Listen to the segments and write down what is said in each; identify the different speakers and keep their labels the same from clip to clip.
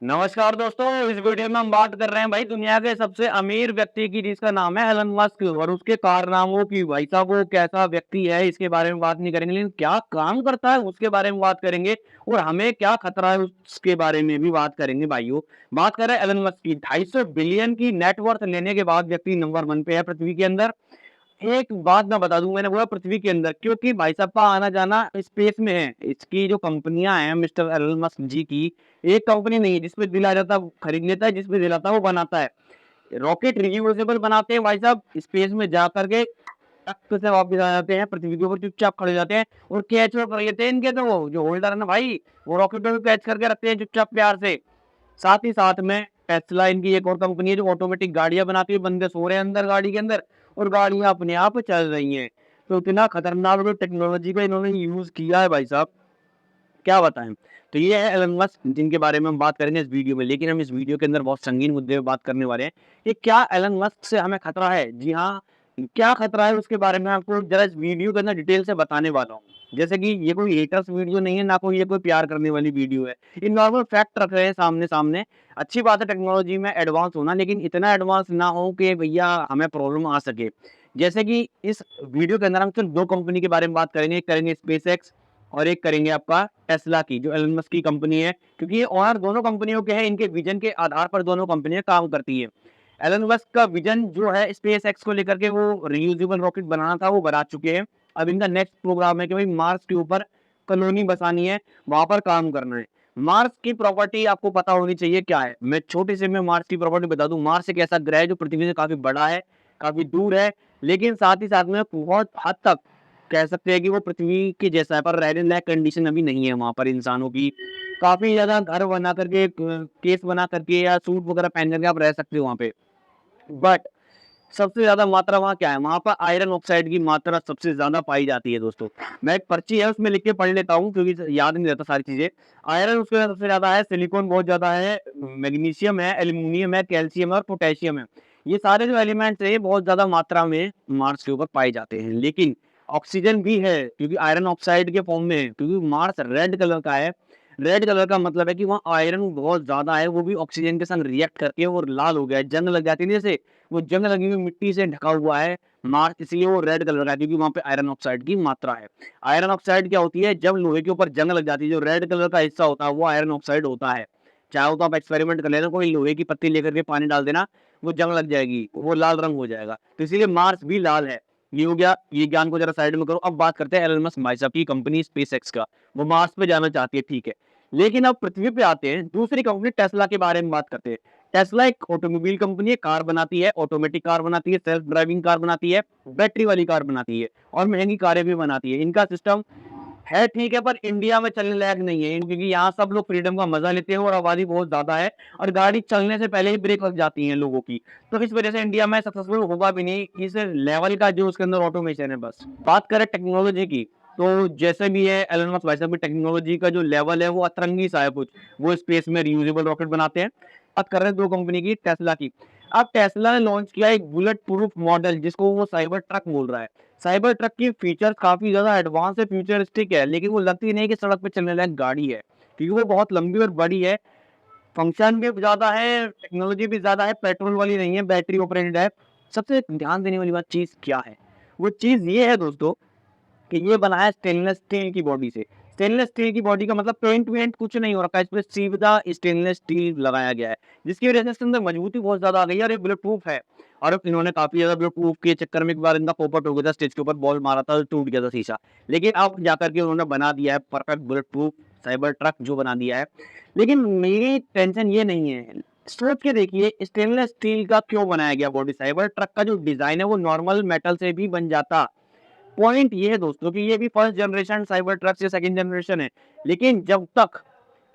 Speaker 1: नमस्कार दोस्तों, इस वीडियो में हम बात कर रहे हैं भाई दुनिया के सबसे अमीर व्यक्ति की जिसका नाम है एलन मस्क और उसके कारनामों की। भाई साहब वो कैसा व्यक्ति है इसके बारे में बात नहीं करेंगे, लेकिन क्या काम करता है उसके बारे में बात करेंगे और हमें क्या खतरा है उसके बारे में भी बात करेंगे भाइयों। बात कर रहे हैं एलन मस्क की। 250 बिलियन की नेटवर्थ लेने के बाद व्यक्ति नंबर 1 पे है पृथ्वी के अंदर। एक बात मैं बता दूं, मैंने बोला पृथ्वी के अंदर क्योंकि भाई साहब का आना जाना स्पेस में है। इसकी जो कंपनियां हैं मिस्टर एलन मस्क जी की, एक कंपनी नहीं है जिसपे दिल आ जाता है वो खरीद लेता है, जिसपे दिल आता है वो बनाता है। रॉकेट रियूजेबल बनाते हैं भाई साहब, स्पेस में जा करके टक से वापस आ जाते हैं, पृथ्वी के ऊपर चुपचाप खड़े हो जाते हैं और कैच कर लेते हैं इनके। तो वो जो होल्डर है ना भाई, वो रॉकेट को कैच करके रखते हैं चुपचाप प्यार से। साथ ही साथ में टेस्ला इनकी एक और कंपनी है जो ऑटोमेटिक गाड़ियां बनाती है। बंदे सो रहे हैं अंदर गाड़ी के अंदर और गाड़ियां अपने आप चल रही हैं। तो इतना खतरनाक जो टेक्नोलॉजी का इन्होंने यूज किया है भाई साहब, क्या बताएं। तो ये है एलन मस्क जिनके बारे में हम बात करेंगे इस वीडियो में। लेकिन हम इस वीडियो के अंदर बहुत संगीन मुद्दे पे बात करने वाले हैं। ये क्या एलन मस्क से हमें खतरा है? जी हाँ, क्या खतरा है उसके बारे में आपको जरा इस वीडियो के अंदर डिटेल से बताने वाला हूँ। जैसे कि ये कोई हेटर्स वीडियो नहीं है, ना कोई ये कोई प्यार करने वाली वीडियो है। ये नॉर्मल फैक्ट रख रहे हैं सामने सामने। अच्छी बात है टेक्नोलॉजी में एडवांस होना, लेकिन इतना एडवांस ना हो कि भैया हमें प्रॉब्लम आ सके। जैसे कि इस वीडियो के अंदर हम सिर्फ 2 कंपनी के बारे में बात करेंगे। एक करेंगे स्पेसएक्स और एक करेंगे आपका टेस्ला की, जो एलन मस्क की कंपनी है। क्योंकि ये ओनर दोनों कंपनियों के हैं, इनके विजन के आधार पर दोनों कंपनियां काम करती है। एलन मस्क का विजन जो है स्पेस एक्स को लेकर के, वो रियूजेबल रॉकेट बनाना था, वो बना चुके हैं। अब इनका नेक्स्ट प्रोग्राम है कि भाई मार्स के ऊपर कॉलोनी बसानी है, वहां पर काम करना है। मार्स की प्रॉपर्टी आपको पता होनी चाहिए क्या है। मैं छोटे से मैं मार्स की प्रॉपर्टी बता दूं। मार्स एक ऐसा ग्रह है जो पृथ्वी से काफी बड़ा है, काफी दूर है, लेकिन साथ ही साथ में बहुत हद तक कह सकते हैं कि वो पृथ्वी के जैसा है, पर रहने लायक कंडीशन अभी नहीं है वहां पर इंसानों की। काफी ज्यादा घर बना करके, केस बना करके या सूट वगैरह पहन करके आप रह सकते हो वहां पे। बट सबसे ज्यादा मात्रा वहाँ क्या है? वहां पर आयरन ऑक्साइड की मात्रा सबसे ज्यादा पाई जाती है दोस्तों। मैं एक पर्ची है उसमें लिख के पढ़ लेता हूँ क्योंकि याद नहीं रहता सारी चीजें। आयरन उसमें सबसे ज्यादा है, सिलिकॉन बहुत ज्यादा है, मैग्नीशियम है, एल्यूमिनियम है, कैल्शियम है और पोटेशियम है। ये सारे जो एलिमेंट्स है ये बहुत ज्यादा मात्रा में मार्स के ऊपर पाए जाते हैं। लेकिन ऑक्सीजन भी है क्योंकि आयरन ऑक्साइड के फॉर्म में है, क्योंकि मार्स रेड कलर का है। रेड कलर का मतलब है कि वहाँ आयरन बहुत ज्यादा है, वो भी ऑक्सीजन के साथ रिएक्ट करके वो लाल हो गया है। जंग लग जाती है जैसे, वो जंग लगी हुई मिट्टी से ढका हुआ है मार्स, इसलिए वो रेड कलर का है क्योंकि वहां पे आयरन ऑक्साइड की मात्रा है। आयरन ऑक्साइड क्या होती है? जब लोहे के ऊपर जंग लग जाती है, जो रेड कलर का हिस्सा होता है वो आयरन ऑक्साइड होता है। चाहो तो आप एक्सपेरिमेंट कर लेना, कोई लोहे की पत्ती लेकर के पानी डाल देना, वो जंग लग जाएगी, वो लाल रंग हो जाएगा। तो इसीलिए मार्स भी लाल है। ये हो गया, ये ज्ञान को जरा साइड में करो। अब बात करते हैं एलन मस्क भाई साहब की कंपनी स्पेस एक्स का। वो मार्स पे जाना चाहती है, ठीक है। लेकिन अब पृथ्वी पे आते हैं, दूसरी कंपनी टेस्ला के बारे में बात करते हैं। टेस्ला एक ऑटोमोबाइल कंपनी है, कार बनाती है, ऑटोमेटिक कार बनाती है, सेल्फ ड्राइविंग कार बनाती है, बैटरी वाली कार बनाती है और महंगी कारें भी बनाती है। इनका सिस्टम है ठीक है, पर इंडिया में चलने लायक नहीं है क्योंकि यहाँ सब लोग फ्रीडम का मजा लेते हैं और आबादी बहुत ज्यादा है और गाड़ी चलने से पहले ही ब्रेक लग जाती है लोगों की। तो इस वजह से इंडिया में सक्सेसफुल होगा भी नहीं इस लेवल का जो उसके अंदर ऑटोमेशन है। बस बात करें टेक्नोलॉजी की, तो जैसे भी है एलन मस्क भाई साहब की टेक्नोलॉजी का जो लेवल है वो अतरंगी सा है कुछ। वो स्पेस में रियूजेबल रॉकेट बनाते हैं। बात कर रहे हैं 2 कंपनी की, टेस्ला की। अब टेस्ला ने लॉन्च किया एक बुलेट प्रूफ मॉडल जिसको वो साइबर ट्रक बोल रहा है। साइबर ट्रक की फीचर्स काफी ज्यादा एडवांस है, फ्यूचरिस्टिक है, लेकिन वो लगती नहीं कि सड़क पे चलने लायक गाड़ी है क्योंकि वो बहुत लंबी और बड़ी है। फंक्शन भी ज्यादा है, टेक्नोलॉजी भी ज्यादा है, पेट्रोल वाली नहीं है, बैटरी ऑपरेटेड है। सबसे ध्यान देने वाली बात चीज क्या है? वो चीज ये है दोस्तों कि ये बना है स्टेनलेस स्टील की बॉडी से। स्टेनलेस स्टील की बॉडी का मतलब पेंट वेंट कुछ नहीं हो रखा है, इसमें सीधा स्टेनलेस स्टील लगाया गया है, जिसकी वजह से इसके अंदर मजबूती बहुत ज्यादा आ गई है और ये बुलेट प्रूफ है। और अब इन्होंने काफी ज्यादा बुलेट प्रूफ के चक्कर में एक बार इनका पोपट हो गया था, स्टेज के ऊपर बॉल मारा था, टूट गया था शीशा। लेकिन अब जाकर के उन्होंने बना दिया है perfect bullet proof cyber truck जो बना दिया है। लेकिन मेरी टेंशन ये नहीं है, सोच के देखिए स्टेनलेस स्टील का क्यों बनाया गया बॉडी। साइबर ट्रक का जो डिजाइन है वो नॉर्मल मेटल से भी बन जाता। पॉइंट ये है दोस्तों कि ये भी फर्स्ट जनरेशन साइबर ट्रक या सेकंड जनरेशन है, लेकिन जब तक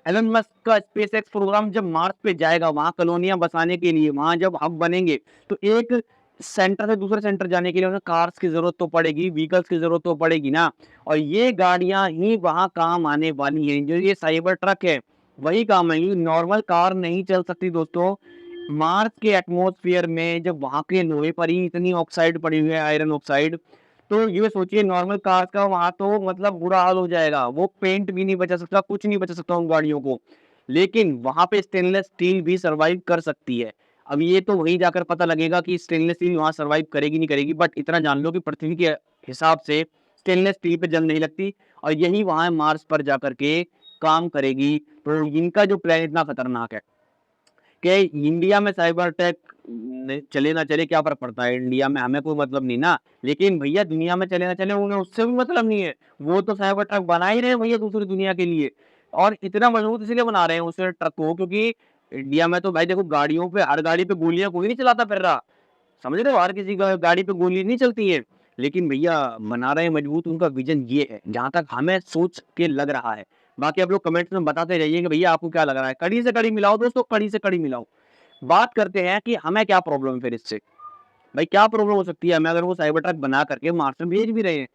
Speaker 1: एलन मस्क का स्पेसएक्स प्रोग्राम जब मार्स पे जाएगा, वहां कॉलोनियां बसाने के लिए, वहां जब हब बनेंगे, तो एक सेंटर से दूसरे सेंटर जाने के लिए उन्हें कार्स की जरूरत तो पड़ेगी, व्हीकल्स की जरूरत तो पड़ेगी ना। और ये गाड़ियां ही वहां काम आने वाली हैं। जो ये साइबर ट्रक है वही काम आएंगी, नॉर्मल कार नहीं चल सकती दोस्तों। मार्स के एटमॉस्फेयर में जब वहां के लोहे पर ही इतनी ऑक्साइड पड़ी हुई है, आयरन ऑक्साइड, तो ये सोचिए नॉर्मल कार का वहां तो मतलब बुरा हाल हो जाएगा। वो पेंट भी नहीं बचा सकता, कुछ नहीं बचा सकता उन गाड़ियों को। लेकिन वहां पे स्टेनलेस स्टील भी सर्वाइव कर सकती है। अब ये तो वहीं जाकर पता लगेगा कि स्टेनलेस स्टील वहां सर्वाइव करेगी नहीं करेगी, बट इतना जान लो कि पृथ्वी के हिसाब से स्टेनलेस स्टील पे जंग नहीं लगती और यही वहां मार्स पर जाकर के काम करेगी। तो इनका जो प्लान इतना खतरनाक है कि इंडिया में साइबर अटैक चले ना चले क्या फर्क पड़ता है, इंडिया में हमें कोई मतलब नहीं ना। लेकिन भैया दुनिया में चले ना चले उन्हें उससे भी मतलब नहीं है, वो तो साइबर ट्रक बना ही रहे हैं भैया दूसरी दुनिया के लिए। और इतना मजबूत इसलिए बना रहे हैं उस ट्रक को क्योंकि इंडिया में तो भाई देखो गाड़ियों पे, हर गाड़ी पे गोलियां कोई नहीं चलाता फिर रहा, समझ रहे हो, हर किसी गाड़ी पे गोली नहीं चलती है। लेकिन भैया बना रहे हैं मजबूत, उनका विजन ये है जहां तक हमें सोच के लग रहा है। बाकी आप लोग कमेंट्स में बताते रहिए कि भैया आपको क्या लग रहा है, कड़ी से कड़ी मिलाओ दोस्तों, कड़ी से कड़ी मिलाओ। बात करते हैं कि हमें क्या प्रॉब्लम है फिर इससे, भाई क्या प्रॉब्लम हो सकती है हमें अगर वो साइबर ट्रक बना करके मार्स में भेज भी रहे हैं।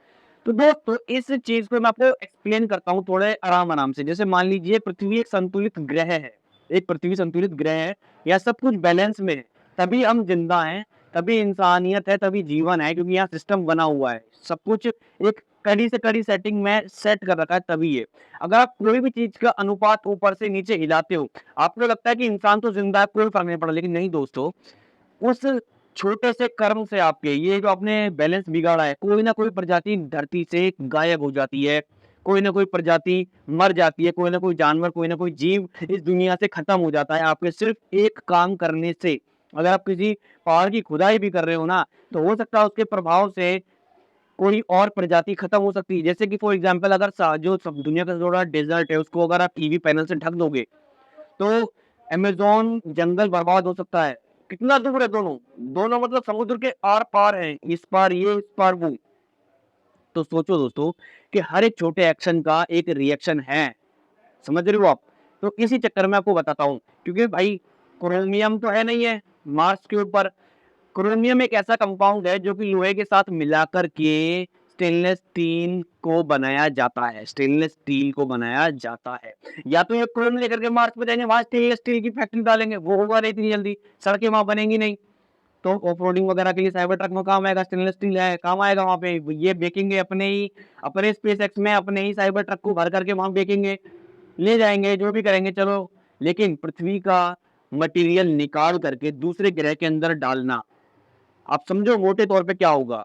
Speaker 1: तो दोस्तों इस चीज को मैं आपको एक्सप्लेन करता हूँ थोड़े आराम आराम से। जैसे मान लीजिए पृथ्वी एक संतुलित ग्रह है, एक पृथ्वी संतुलित ग्रह है, या सब कुछ बैलेंस में है, तभी हम जिंदा हैं, तभी इंसानियत है, तभी जीवन है, क्योंकि यहाँ सिस्टम बना हुआ है, सब कुछ एक कड़ी से कड़ी सेटिंग में सेट कर रखा है, तभी है। अगर आप कोई भी चीज का अनुपात ऊपर से नीचे हिलाते हो, आपको लगता है कि इंसान तो जिंदा है कोई फर्क नहीं पड़ा, लेकिन नहीं दोस्तों, उस छोटे से कर्म से आपके ये जो आपने बैलेंस बिगाड़ा है, कोई ना कोई प्रजाति धरती से गायब हो जाती है, कोई ना कोई प्रजाति मर जाती है, कोई ना कोई जानवर, कोई ना कोई जीव इस दुनिया से खत्म हो जाता है आपके सिर्फ एक काम करने से। अगर आप किसी पहाड़ की खुदाई भी कर रहे हो ना, तो हो सकता है उसके प्रभाव से कोई और प्रजाति खत्म हो सकती है। जैसे कि फॉर एग्जाम्पल अगर जो सब दुनिया का थोड़ा डेजर्ट है उसको अगर आप ईवी पैनल से ढक दोगे, तो अमेज़न जंगल बर्बाद हो सकता है। कितना दूर है दोनों? दोनों मतलब समुद्र के आर-पार हैं, इस पार ये, इस पार वो। तो सोचो दोस्तों कि हर एक छोटे एक्शन का एक रिएक्शन है, समझ रहे हो आप? तो इसी चक्कर में आपको बताता हूँ, क्योंकि भाई क्रोमियम तो है नहीं है मार्स के ऊपर। क्रोमियम एक ऐसा कंपाउंड है जो कि लोहे के साथ मिलाकर के स्टेनलेस स्टील को बनाया जाता है, स्टेनलेस स्टील को बनाया जाता है। या तो ये क्रोम लेकर के मार्स पे जाएंगे, वहां स्टेनलेस स्टील की फैक्ट्री डालेंगे, वो होगा नहीं इतनी जल्दी, सड़कें वहां बनेंगी नहीं। तो ऑफ रोडिंग वगैरह के लिए साइबर ट्रक में काम आएगा, स्टेनलेस स्टील है, काम आएगा वहां पे। ये बेचेंगे अपने ही, अपने स्पेस एक्स में अपने ही साइबर ट्रक को भर करके वहां बेचेंगे, ले जाएंगे, जो भी करेंगे चलो। लेकिन पृथ्वी का मटेरियल निकाल करके दूसरे ग्रह के अंदर डालना, आप समझो मोटे तौर पे क्या होगा।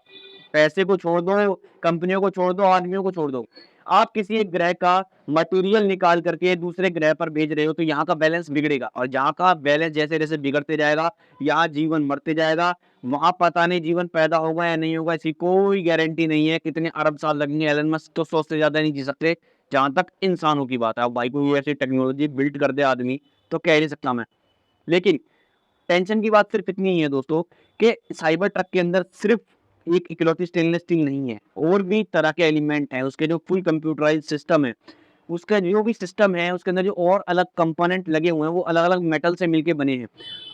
Speaker 1: पैसे को छोड़ दो, कंपनियों को छोड़ दो, आदमियों को छोड़ दो, आप किसी एक ग्रह का मटेरियल निकाल करके दूसरे ग्रह पर भेज रहे हो, तो यहाँ का बैलेंस बिगड़ेगा, और जहाँ का बैलेंस जैसे जैसे बिगड़ते जाएगा, यहाँ जीवन मरते जाएगा। वहां पता नहीं जीवन पैदा होगा या नहीं होगा, इसकी कोई गारंटी नहीं है। कितने अरब साल लगेंगे, एलन मस्क तो 100 से ज्यादा नहीं जी सकते जहां तक इंसानों की बात है। अब भाई कोई ऐसी टेक्नोलॉजी बिल्ड कर दे आदमी, तो कह नहीं सकता मैं। लेकिन टेंशन की बात सिर्फ इतनी ही है दोस्तों कि साइबर ट्रक के अंदर सिर्फ एक इकलौती स्टेनलेस स्टील नहीं है, और भी तरह के एलिमेंट हैं। उसके जो फुल कंप्यूटराइज सिस्टम है, उसका जो भी सिस्टम है, उसके अंदर जो और अलग कंपोनेंट लगे हुए हैं, वो अलग अलग मेटल से मिलके बने हैं।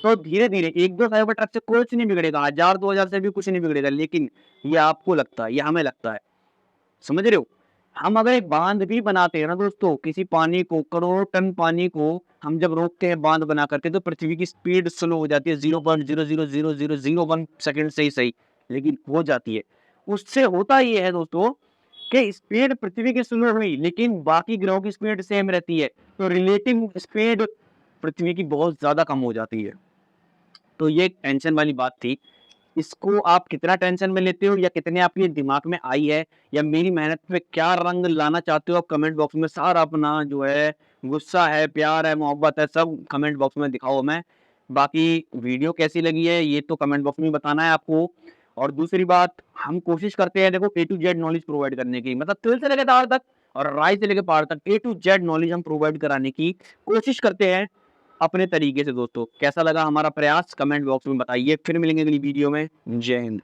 Speaker 1: तो धीरे धीरे एक दो साइबर ट्रक से कुछ नहीं बिगड़ेगा, 1000 2000 से भी कुछ नहीं बिगड़ेगा। लेकिन ये आपको लगता है, ये हमें लगता है, समझ रहे हो, हम अगर एक बांध भी बनाते हैं ना दोस्तों, किसी पानी को, करोड़ों टन पानी को हम जब रोकते हैं बांध बना करके, तो पृथ्वी की स्पीड स्लो हो जाती है 0.0000001 सेकंड से ही सही, लेकिन हो जाती है। उससे होता ये है दोस्तों कि स्पीड पृथ्वी की स्लो हुई, लेकिन बाकी ग्रहों की स्पीड सेम रहती है, तो रिलेटिव स्पीड पृथ्वी की बहुत ज्यादा कम हो जाती है। तो ये एक टेंशन वाली बात थी। इसको आप कितना टेंशन में लेते हो, या कितने आपके दिमाग में आई है, या मेरी मेहनत पे क्या रंग लाना चाहते हो, आप कमेंट बॉक्स में सारा अपना जो है गुस्सा है, प्यार है, मोहब्बत है, सब कमेंट बॉक्स में दिखाओ हमें। बाकी वीडियो कैसी लगी है ये तो कमेंट बॉक्स में बताना है आपको। और दूसरी बात, हम कोशिश करते हैं देखो ए टू जेड नॉलेज प्रोवाइड करने की, मतलब तिल से लेकर तार तक और राय से लेकर पार तक ए टू जेड नॉलेज हम प्रोवाइड कराने की कोशिश करते हैं अपने तरीके से। दोस्तों कैसा लगा हमारा प्रयास, कमेंट बॉक्स में बताइए। फिर मिलेंगे अगली वीडियो में। जय हिंद।